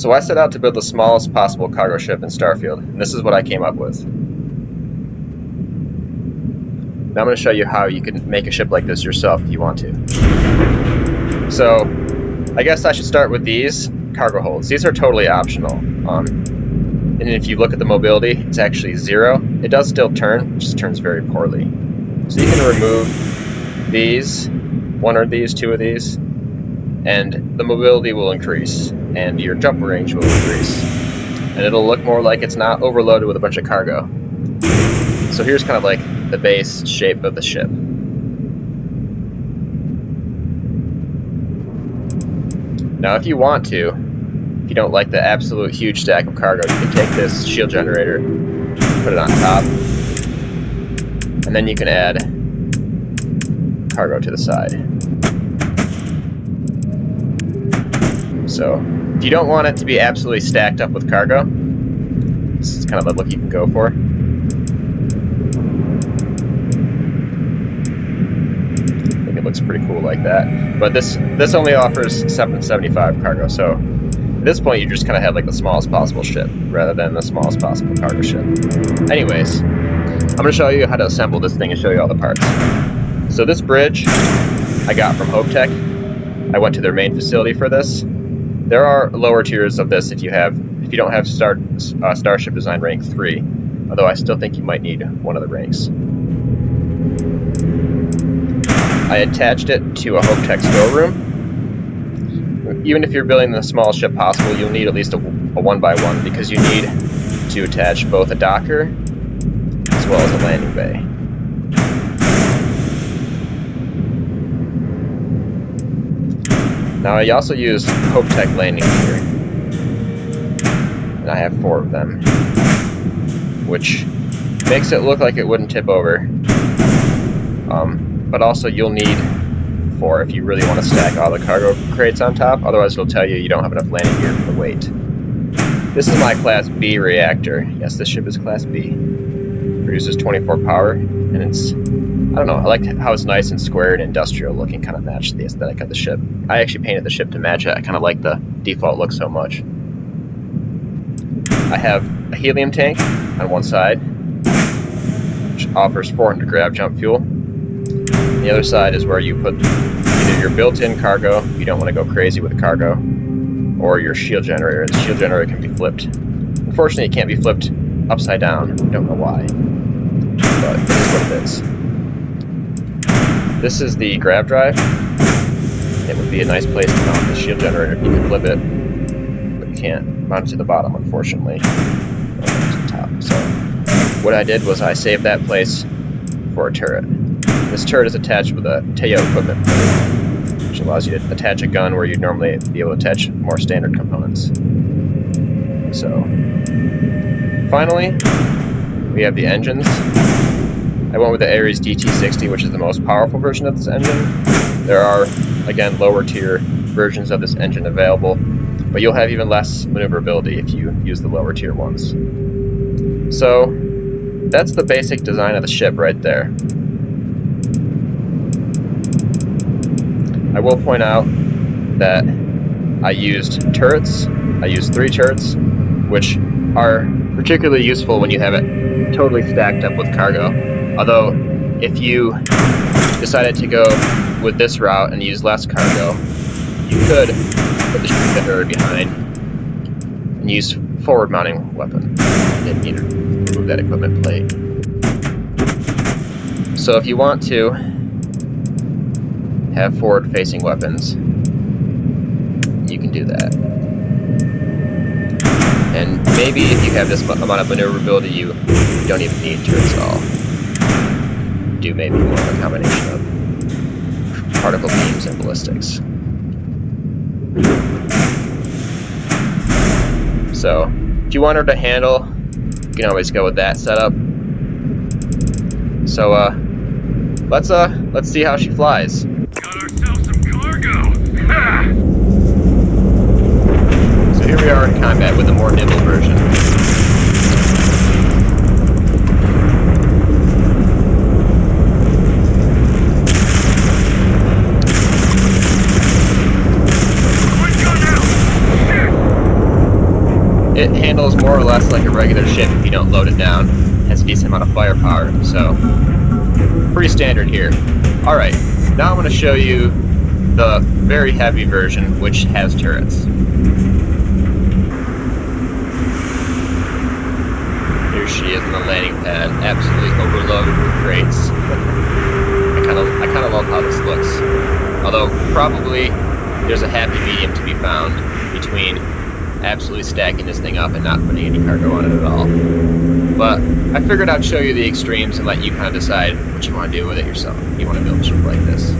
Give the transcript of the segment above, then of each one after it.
So I set out to build the smallest possible cargo ship in Starfield, and this is what I came up with. Now I'm going to show you how you can make a ship like this yourself if you want to. So, I guess I should start with these cargo holds. These are totally optional. And if you look at the mobility, it's actually 0. It does still turn, it just turns very poorly. So you can remove these, 1 of these, 2 of these, and the mobility will increase, and your jump range will increase. And it'll look more like it's not overloaded with a bunch of cargo. So here's kind of like the base shape of the ship. Now if you want to, if you don't like the absolute huge stack of cargo, you can take this shield generator, put it on top, and then you can add cargo to the side. So if you don't want it to be absolutely stacked up with cargo, this is kind of the look you can go for. Looks pretty cool like that, but this only offers 775 cargo, so at this point you just kind of have like the smallest possible ship rather than the smallest possible cargo ship. Anyways, I'm going to show you how to assemble this thing and show you all the parts. So this bridge I got from Hope Tech. I went to their main facility for this. There are lower tiers of this if you don't have Starship Design rank 3, although I still think you might need one of the ranks. I attached it to a Hope Tech storeroom. Even if you're building the smallest ship possible, you'll need at least a 1x1 because you need to attach both a docker as well as a landing bay. Now I also used Hope Tech landing gear, and I have 4 of them, which makes it look like it wouldn't tip over. But also you'll need 4 if you really want to stack all the cargo crates on top, otherwise it'll tell you you don't have enough landing gear for the weight. This is my Class B reactor. Yes, this ship is Class B. Produces 24 power, and it's, I don't know, I like how it's nice and square and industrial looking, kind of match the aesthetic of the ship. I actually painted the ship to match it. I kind of like the default look so much. I have a helium tank on one side, which offers 400 grav jump fuel. The other side is where you put either your built-in cargo, if you don't want to go crazy with the cargo, or your shield generator. The shield generator can be flipped. Unfortunately, it can't be flipped upside down. I don't know why, but it is what it is. This is the grav drive. It would be a nice place to mount the shield generator. You can flip it, but you can't mount it to the bottom, unfortunately. To the top. So what I did was I saved that place for a turret. This turret is attached with a Teo equipment plate, which allows you to attach a gun where you'd normally be able to attach more standard components. So, finally, we have the engines. I went with the Ares DT60, which is the most powerful version of this engine. There are, again, lower tier versions of this engine available, but you'll have even less maneuverability if you use the lower tier ones. So, that's the basic design of the ship right there. I will point out that I used turrets. I used 3 turrets, which are particularly useful when you have it totally stacked up with cargo. Although, if you decided to go with this route and use less cargo, you could put the ship generator behind and use forward mounting weapon and remove that equipment plate. So if you want to have forward-facing weapons, you can do that. And maybe if you have this amount of maneuverability, you don't even need turrets at all. Do maybe more of a combination of particle beams and ballistics. So, if you want her to handle, you can always go with that setup. So, let's see how she flies. Got ourselves some cargo! Ha! So here we are in combat with the more nimble version. Quick gun out! Shit! it handles more or less like a regular ship if you don't load it down. It has a decent amount of firepower, so pretty standard here. Alright, now I'm going to show you the very heavy version, which has turrets. Here she is on the landing pad, absolutely overloaded with crates. I kind of love how this looks. Although, probably, there's a happy medium to be found between absolutely stacking this thing up and not putting any cargo on it at all. But I figured I'd show you the extremes and let you kind of decide what you want to do with it yourself. If you want to build a ship like this.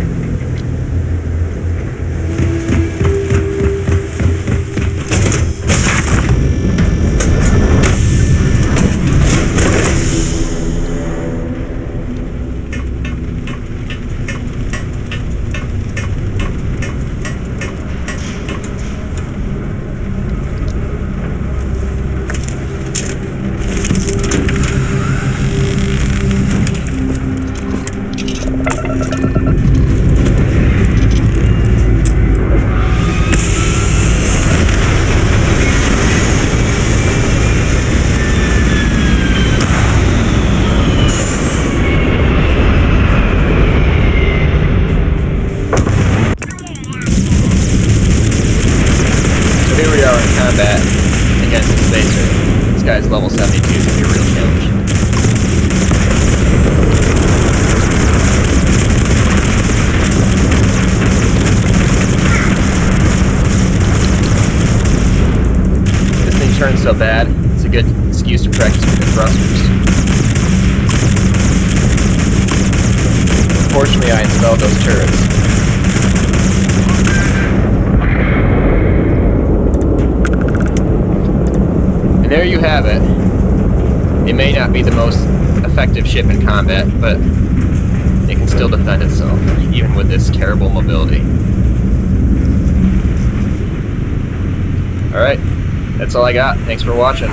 Combat against the spacer. This guy's level 72 is going to be a real challenge. This thing turns so bad, it's a good excuse to practice with the thrusters. Unfortunately, I installed those turrets. There you have it. It may not be the most effective ship in combat, but it can still defend itself, even with this terrible mobility. Alright, that's all I got. Thanks for watching.